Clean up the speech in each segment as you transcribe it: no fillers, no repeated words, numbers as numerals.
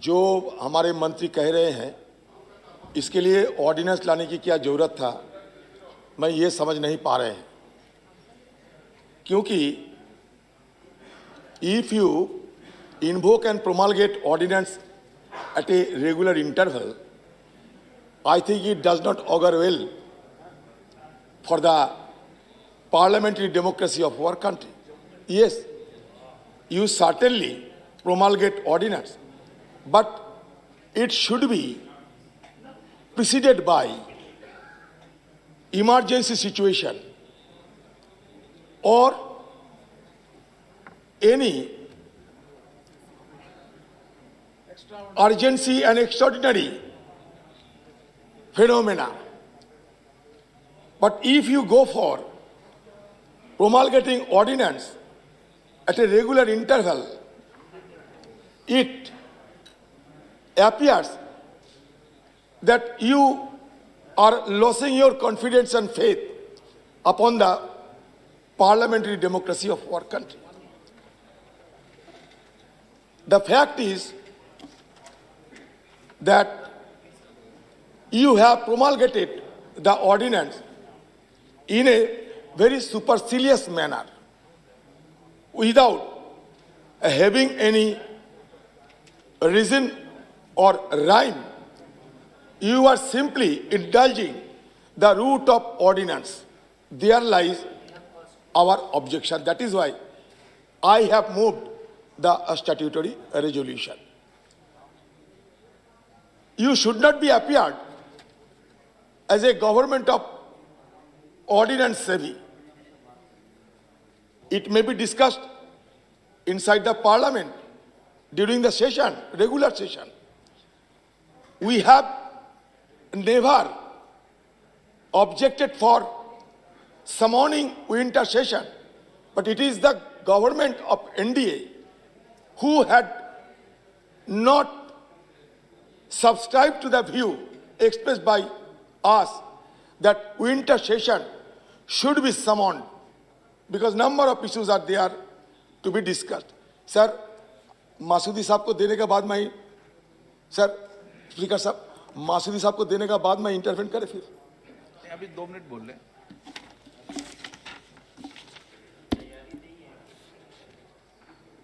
जो हमारे मंत्री कह रहे हैं इसके लिए ऑर्डिनेंस लाने की क्या जरूरत था, मैं ये समझ नहीं पा रहे हैं। क्योंकि if you invoke and promulgate ordinance at a regular interval, I think it does not augur well for the parliamentary democracy of our country. Yes, you certainly promulgate ordinance, but it should be preceded by emergency situation or any urgency and extraordinary phenomena. But if you go for promulgating ordinance at a regular interval, it appears that you are losing your confidence and faith upon the parliamentary democracy of our country. The fact is that you have promulgated the ordinance in a very supercilious manner without having any reason or rhyme. You are simply indulging the root of ordinance. There lies our objection. That is why I have moved the statutory resolution. You should not be appeared as a government of ordinance savvy. It may be discussed inside the parliament during the session, regular session. We have never objected for summoning winter session, but it is the government of NDA who had not subscribe to the view expressed by us that winter session should be summoned because number of issues are there to be discussed. Sir, मासूदी साहब को देने के बाद मैं sir speaker साहब मासूदी साहब को देने के बाद मैं इंटरवेंट करे फिर अभी 2 मिनट बोल ले।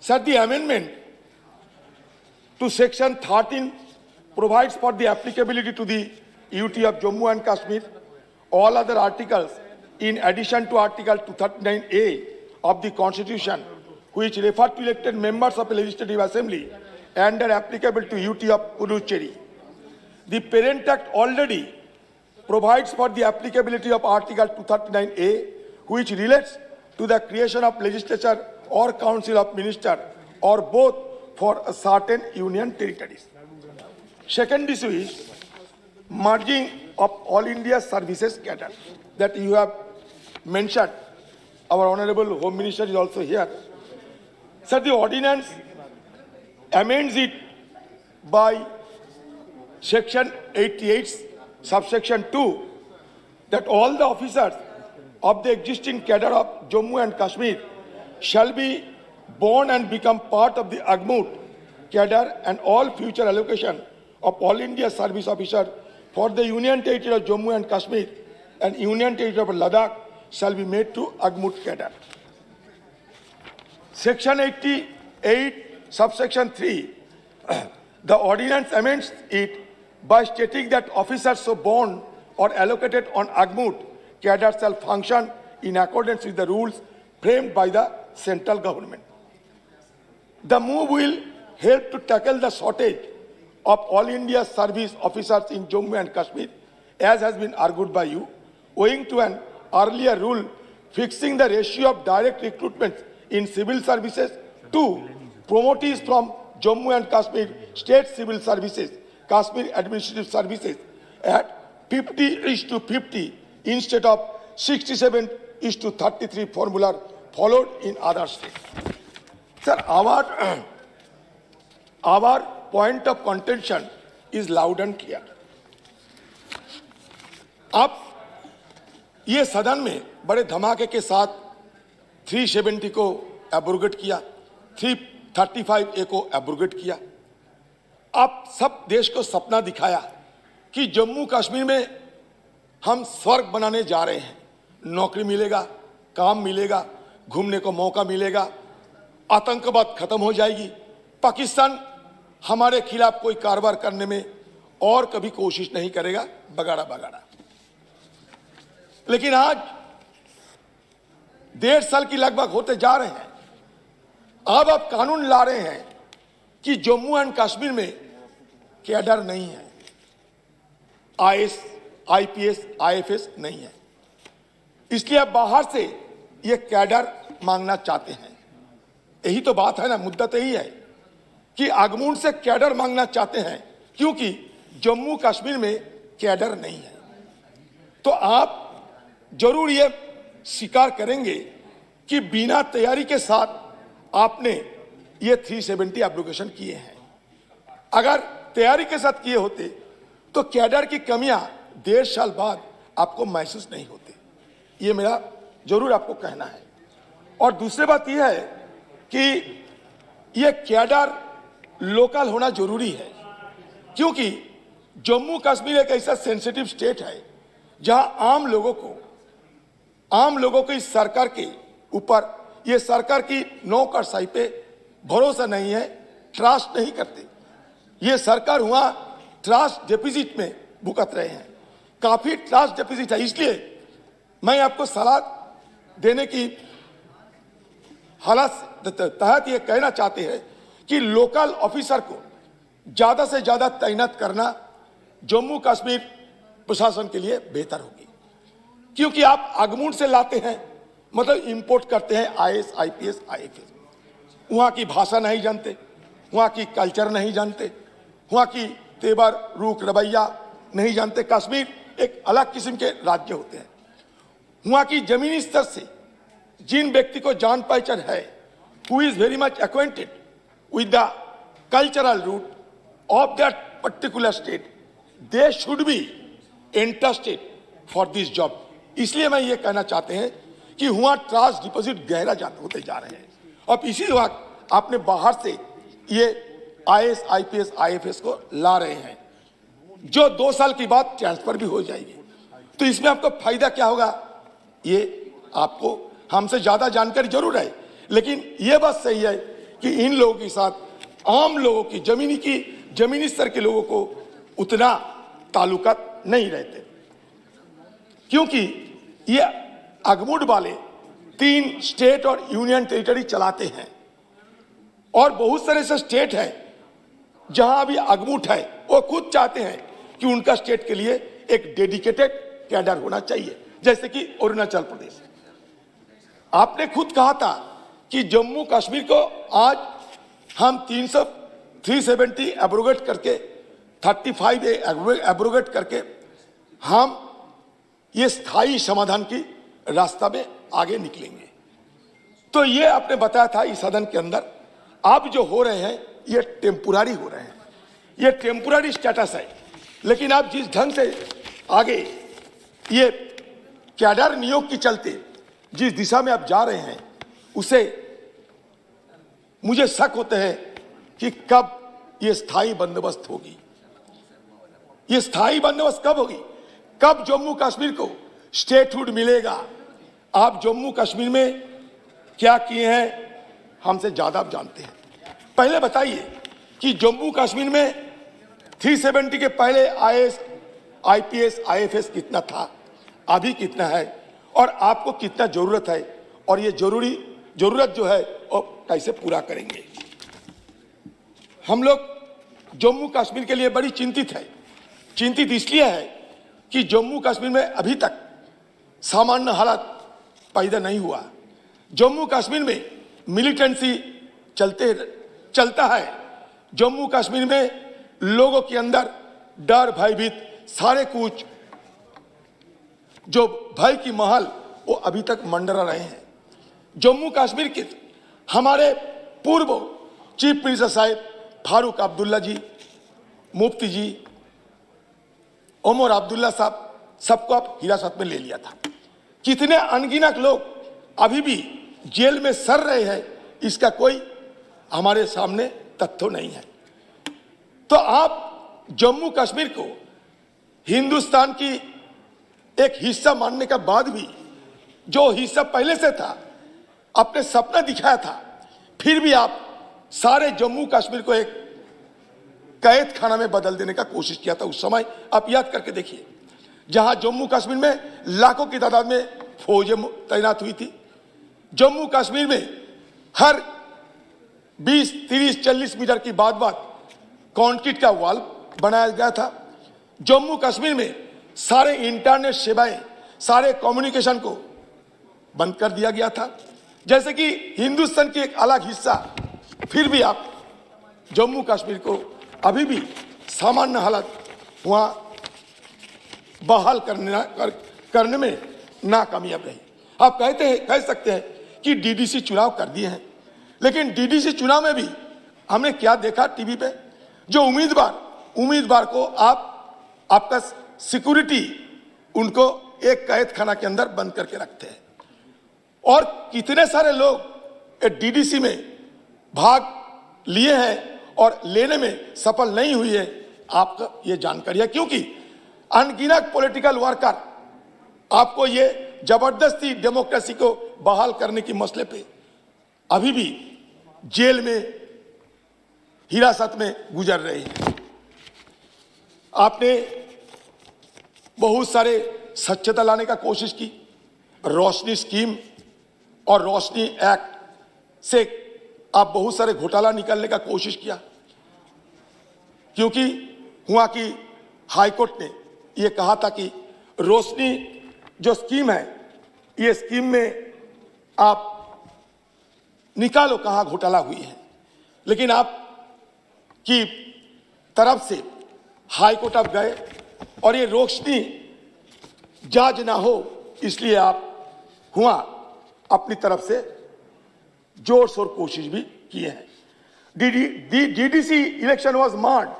Sir, the amendment to section 13 provides for the applicability to the UT of Jammu and Kashmir, all other articles in addition to Article 239A of the Constitution, which refer to elected members of a legislative assembly and are applicable to UT of Puducherry. The Parent Act already provides for the applicability of Article 239A, which relates to the creation of legislature or council of ministers or both for certain union territories. Second issue is merging of All India Services cadre that you have mentioned. Our Honorable Home Minister is also here. Sir, the ordinance amends it by section 88, subsection 2, that all the officers of the existing cadre of Jammu and Kashmir shall be born and become part of the AGMUT cadre, and all future allocation of All India Service Officer for the Union Territory of Jammu and Kashmir and Union Territory of Ladakh shall be made to AGMUT cadre. Section 88, subsection 3, the ordinance amends it by stating that officers so born or allocated on AGMUT cadre shall function in accordance with the rules framed by the central government. The move will help to tackle the shortage of All India Service Officers in Jammu and Kashmir, as has been argued by you, owing to an earlier rule fixing the ratio of direct recruitment in civil services to promotees from Jammu and Kashmir State Civil Services, Kashmir Administrative Services at 50:50 instead of 67:33 formula followed in other states. Sir, our point of contention is loud and clear. अब ये सदन में बड़े धमाके के साथ 370 को abrogate किया, 335A को एब्रोगेट किया। आप सब देश को सपना दिखाया कि जम्मू कश्मीर में हम स्वर्ग बनाने जा रहे हैं। नौकरी मिलेगा, काम मिलेगा, घूमने को मौका मिलेगा, आतंकवाद खत्म हो जाएगी, पाकिस्तान हमारे खिलाफ कोई कारोबार करने में और कभी कोशिश नहीं करेगा, बगाड़ा बगाड़ा। लेकिन आज 1.5 साल की लगभग होते जा रहे हैं, अब आप कानून ला रहे हैं कि जम्मू एंड कश्मीर में कैडर नहीं है, आईएएस, आईपीएस, आईएफएस नहीं है, इसलिए आप बाहर से ये कैडर मांगना चाहते हैं। यही तो बात है ना, मुद्दा तो यही है कि आगमन से कैडर मांगना चाहते हैं क्योंकि जम्मू कश्मीर में कैडर नहीं है। तो आप जरूर ये स्वीकार करेंगे कि बिना तैयारी के साथ आपने ये 370 एब्रोगेशन किए हैं। अगर तैयारी के साथ किए होते तो कैडर की कमियां 1.5 साल बाद आपको महसूस नहीं होती। ये मेरा जरूर आपको कहना है। और दूसरी बात यह है कि ये कैडर लोकल होना जरूरी है क्योंकि जम्मू कश्मीर एक ऐसा सेंसिटिव स्टेट है जहां आम लोगों को इस सरकार के ऊपर, ये सरकार की नौकरशाही पे भरोसा नहीं है, ट्रस्ट नहीं करते। ये सरकार हुआ ट्रस्ट डिपॉजिट में भुगत रहे हैं, काफी ट्रस्ट डिपॉजिट है। इसलिए मैं आपको सलाह देने की हालत तहत ये कहना चाहते हैं कि लोकल ऑफिसर को ज्यादा से ज्यादा तैनात करना जम्मू कश्मीर प्रशासन के लिए बेहतर होगी क्योंकि आप आगमन से लाते हैं, मतलब इंपोर्ट करते हैं आईएएस, आईपीएस, आईएफएस। वहां की भाषा नहीं जानते, वहां की कल्चर नहीं जानते, वहां की तेवर रूख रवैया नहीं जानते। कश्मीर एक अलग किस्म के राज्य होते हैं। वहां की जमीनी स्तर से जिन व्यक्ति को जान पहचान है, who is very much acquainted with the cultural root of that particular state, they should be interested for this job. इसलिए मैं ये कहना चाहते हैं कि वहां ट्रस्ट डिपॉजिट गहरा होते जा रहे हैं। अब इसी वक्त आपने बाहर से ये आईएएस, आईपीएस, आईएफएस को ला रहे हैं जो 2 साल के बाद ट्रांसफर भी हो जाएगी। तो इसमें आपको फायदा क्या होगा, ये आपको हमसे ज्यादा जानकारी जरूर है, लेकिन ये बात सही है कि इन लोगों के साथ आम लोगों की जमीनी स्तर के लोगों को उतना ताल्लुकात नहीं रहते क्योंकि ये अगमुड वाले 3 स्टेट और यूनियन टेरिटरी चलाते हैं और बहुत सारे ऐसे स्टेट हैं जहां भी अगमुट है, वो खुद चाहते हैं कि उनका स्टेट के लिए एक डेडिकेटेड कैडर होना चाहिए, जैसे कि अरुणाचल प्रदेश। आपने खुद कहा था कि जम्मू कश्मीर को आज हम 370 एब्रोगेट करके 35 एब्रोगेट करके हम ये स्थायी समाधान की रास्ता में आगे निकलेंगे। तो ये आपने बताया था इस सदन के अंदर, अब जो हो रहे हैं ये टेम्पुररी हो रहे हैं, ये टेम्पुररी स्टेटस है। लेकिन आप जिस ढंग से आगे ये कैडर नियोग के चलते जिस दिशा में आप जा रहे हैं, उसे मुझे शक होते हैं कि कब ये स्थायी बंदोबस्त होगी। ये स्थायी बंदोबस्त कब होगी, कब जम्मू कश्मीर को स्टेटहुड मिलेगा। आप जम्मू कश्मीर में क्या किए हैं हमसे ज्यादा आप जानते हैं। पहले बताइए कि जम्मू कश्मीर में 370 के पहले आईएएस, आईपीएस, आईएफएस कितना था, अभी कितना है और आपको कितना जरूरत है, और ये जरूरत जो है वो कैसे पूरा करेंगे। हम लोग जम्मू कश्मीर के लिए बड़ी चिंतित है। चिंतित इसलिए है कि जम्मू कश्मीर में अभी तक सामान्य हालात पैदा नहीं हुआ। जम्मू कश्मीर में मिलिटेंसी चलता है। जम्मू कश्मीर में लोगों के अंदर डर, भयभीत, सारे कुछ जो भय की महल वो अभी तक मंडरा रहे हैं। जम्मू कश्मीर के हमारे पूर्व चीफ मिनिस्टर साहब फारूक अब्दुल्ला जी, मुफ्ती जी, उमर अब्दुल्ला साहब, सबको आप हिरासत में ले लिया था। कितने अनगिनत लोग अभी भी जेल में सड़ रहे हैं, इसका कोई हमारे सामने तथ्य नहीं है। तो आप जम्मू कश्मीर को हिंदुस्तान की एक हिस्सा मानने के बाद भी जो हिस्सा पहले से था, अपने सपना दिखाया था, फिर भी आप सारे जम्मू कश्मीर को एक कैद खाना में बदल देने का कोशिश किया था उस समय। आप याद करके देखिए, जहां जम्मू कश्मीर में लाखों की तादाद में फौजें तैनात हुई थी, जम्मू कश्मीर में हर 20, 30, 40 मीटर की बात कंक्रीट का वॉल बनाया गया था। जम्मू कश्मीर में सारे इंटरनेट सेवाएं, सारे कम्युनिकेशन को बंद कर दिया गया था, जैसे कि हिंदुस्तान की एक अलग हिस्सा। फिर भी आप जम्मू कश्मीर को अभी भी सामान्य हालत वहां बहाल करने में नाकामयाब रही। आप कह सकते हैं कि डीडीसी चुनाव कर दिए हैं, लेकिन डीडीसी चुनाव में भी हमने क्या देखा टीवी पे, जो उम्मीदवार को आपका सिक्योरिटी उनको एक कैद खाना के अंदर बंद करके रखते हैं, और कितने सारे लोग डीडीसी में भाग लिए हैं और लेने में सफल नहीं हुई है, आपका ये जानकारी है। क्योंकि अनगिनत पॉलिटिकल वर्कर आपको ये जबरदस्ती डेमोक्रेसी को बहाल करने की मसले पे अभी भी जेल में हिरासत में गुजर रहे हैं। आपने बहुत सारे स्वच्छता लाने का कोशिश की, रोशनी स्कीम और रोशनी एक्ट से आप बहुत सारे घोटाला निकालने का कोशिश किया, क्योंकि वहां की हाईकोर्ट ने यह कहा था कि रोशनी जो स्कीम है, ये स्कीम में आप निकालो कहां घोटाला हुई है। लेकिन आप की तरफ से हाईकोर्ट आप गए और ये रोशनी जांच ना हो, इसलिए आप हुआ अपनी तरफ से जोर शोर कोशिश भी किए हैं। DDC election was marred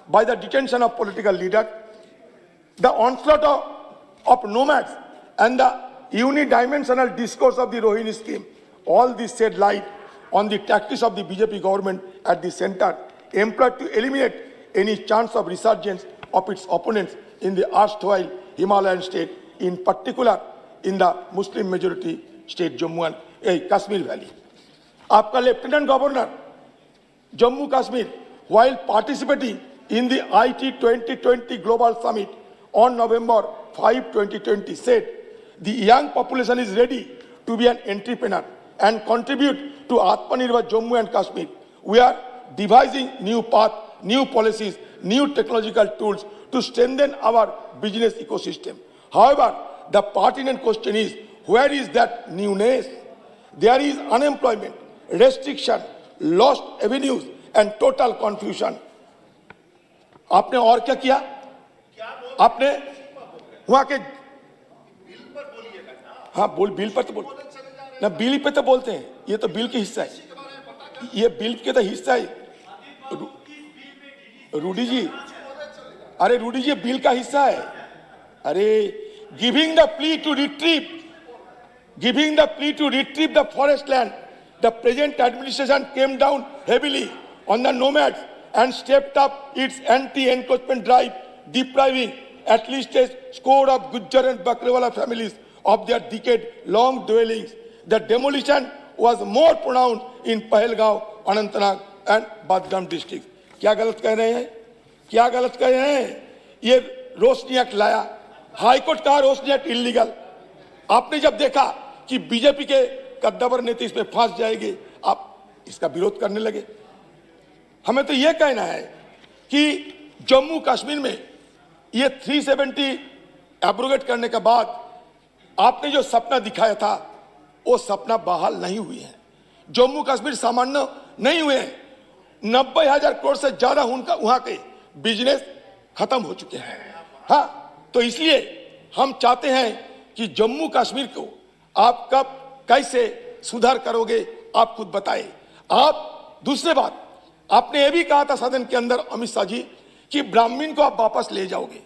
by the detention of political leaders, the onslaught of nomads, and the unidimensional discourse of the Rohini scheme. All this shed light on the tactics of the BJP government at the center, employed to eliminate any chance of resurgence of its opponents in the erstwhile Himalayan state, in particular in the Muslim majority state Jammu and Kashmir Valley. आपका lieutenant governor Jammu Kashmir, while participating in the IT 2020 Global Summit on November 5, 2020, said the young population is ready to be an entrepreneur and contribute to Atmanirbhar Jammu and Kashmir. We are devising new path, new policies, new technological tools to strengthen our business ecosystem. However, the pertinent question is, where is that newness? There is unemployment, restriction, lost avenues and total confusion. आपने और क्या किया? आपने वहां के हाँ bill पर तो बोल ना, बिल पे तो बोलते हैं, ये तो बिल का हिस्सा है, ये बिल के तो हिस्सा है। रूडी जी, अरे रूडी जी, बिल का हिस्सा है। अरे giving the plea to retrieve the forest land, the present administration came down heavily on the nomads and stepped up its anti-encroachment drive, depriving at least a score of Gujjar and Bakrewala families of their decade-long dwellings. The demolition was more pronounced in Pahalgaon, Anantnag and Badgaam districts. क्या गलत कह रहे हैं? ये रोशनी act लाया, high court कहा रोशनी act illegal. आपने जब देखा कि बीजेपी के कद्दावर नेता इसमें फंस जाएंगे, आप इसका विरोध करने लगे। हमें तो यह कहना है कि जम्मू कश्मीर में ये 370 एब्रोगेट करने के बाद आपने जो सपना दिखाया था, वो सपना बहाल नहीं हुई है। जम्मू कश्मीर सामान्य नहीं हुए हैं। 90,000 करोड़ से ज्यादा वहां के बिजनेस खत्म हो चुके हैं। हाँ, तो इसलिए हम चाहते हैं कि जम्मू कश्मीर को आप कब कैसे सुधार करोगे, आप खुद बताएं। आप दूसरी बात, आपने ये भी कहा था सदन के अंदर अमित शाह जी कि ब्राह्मण को आप वापस ले जाओगे।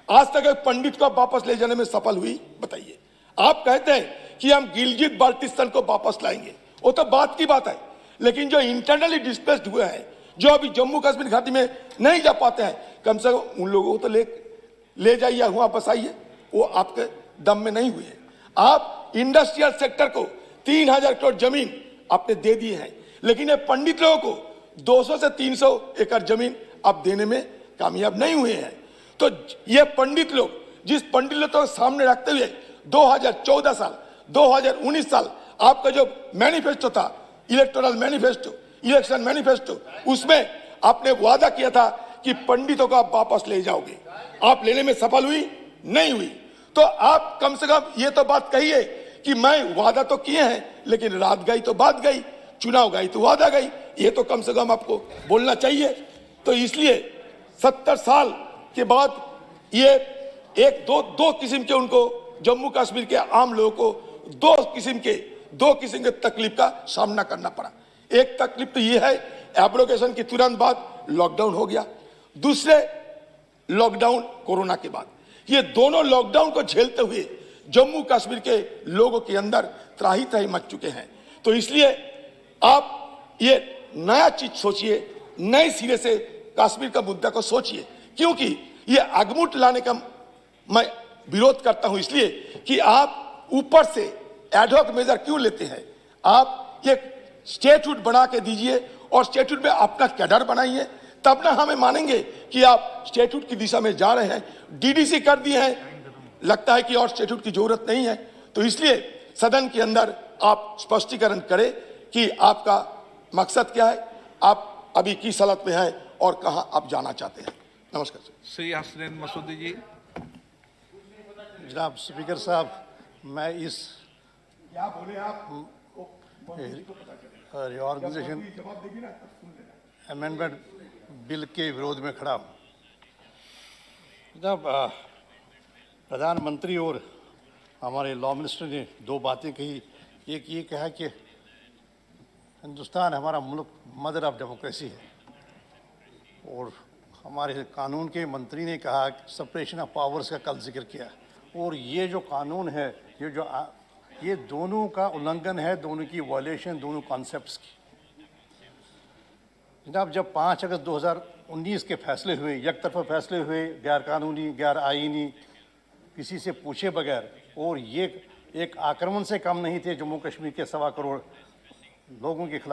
आज तक एक पंडित को आप वापस ले जाने में सफल हुई? बताइए। आप कहते हैं कि हम गिलगित बाल्टिस्तान को वापस लाएंगे, वो तो बात की बात है, लेकिन जो इंटरनली डिस्प्लेस्ड हुए हैं, जो अभी जम्मू कश्मीर घाटी में नहीं जा पाते हैं, कम से कम उन लोगों को तो ले जाइए, वहां बसाइए। वो आपके दम में नहीं हुए। आप इंडस्ट्रियल सेक्टर को 3000 करोड़ जमीन आपने दे दी है, लेकिन ये पंडित लोगों को 200 से 300 एकड़ जमीन आप देने में कामयाब नहीं हुए हैं। तो ये पंडित लोग, जिस पंडित लोग को सामने रखते हुए 2014 साल 2019 साल आपका जो मैनिफेस्टो था, इलेक्टोरल मैनिफेस्टो, इलेक्शन मैनिफेस्टो, उसमें आपने वादा किया था कि पंडितों को आप वापस ले जाओगे। आप लेने में सफल हुई नहीं हुई। तो आप कम से कम ये तो बात कहिए कि मैं वादा तो किए हैं, लेकिन रात गई तो बात गई, चुनाव गई तो वादा गई। ये तो कम से कम आपको बोलना चाहिए। तो इसलिए 70 साल के बाद ये एक दो किस्म के उनको जम्मू कश्मीर के आम लोगों को दो किस्म के तकलीफ का सामना करना पड़ा। एक तकलीफ तो ये है, एब्रोगेशन के तुरंत बाद लॉकडाउन हो गया, दूसरे लॉकडाउन कोरोना के बाद। ये दोनों लॉकडाउन को झेलते हुए जम्मू कश्मीर के लोगों के अंदर त्राही त्राही मच चुके हैं। तो इसलिए आप ये नया चीज सोचिए, नए सिरे से कश्मीर का मुद्दा को सोचिए, क्योंकि ये अगमुट लाने का मैं विरोध करता हूं, इसलिए कि आप ऊपर से एडहॉक मेजर क्यों लेते हैं। आप ये स्टेट्यूट बना के दीजिए और स्टेट्यूट में अपना कैडर बनाइए, तब ना हमें मानेंगे कि आप स्टेट्यूट की दिशा में जा रहे हैं। डीडीसी कर दिए हैं, लगता है कि और स्टेट्यूट की जरूरत नहीं है। तो इसलिए सदन के अंदर आप स्पष्टीकरण करें कि आपका मकसद क्या है, आप अभी किस हालत में हैं और कहां आप जाना चाहते हैं। नमस्कार। श्री हसनैन मसूदी जी। जनाब स्पीकर साहब, मैं इस क्या बोले आप रिऑर्गेनाइजेशन अमेंडमेंट बिल के विरोध में खड़ा हूँ। जनाब, प्रधानमंत्री और हमारे लॉ मिनिस्टर ने दो बातें कही। एक ये कहा कि हिंदुस्तान हमारा मुल्क मदर ऑफ डेमोक्रेसी है, और हमारे कानून के मंत्री ने कहा कि सेपरेशन ऑफ पावर्स का कल जिक्र किया। और ये जो कानून है, ये दोनों का उल्लंघन है, दोनों की वायलेशन, दोनों कॉन्सेप्ट्स की। जनाब, जब 5 अगस्त 2019 के फैसले हुए, एकतरफा फैसले हुए, गैर कानूनी, गैर आईनी, किसी से पूछे बगैर, और ये एक आक्रमण से कम नहीं थे जम्मू कश्मीर के 1.25 करोड़ लोगों के खिलाफ।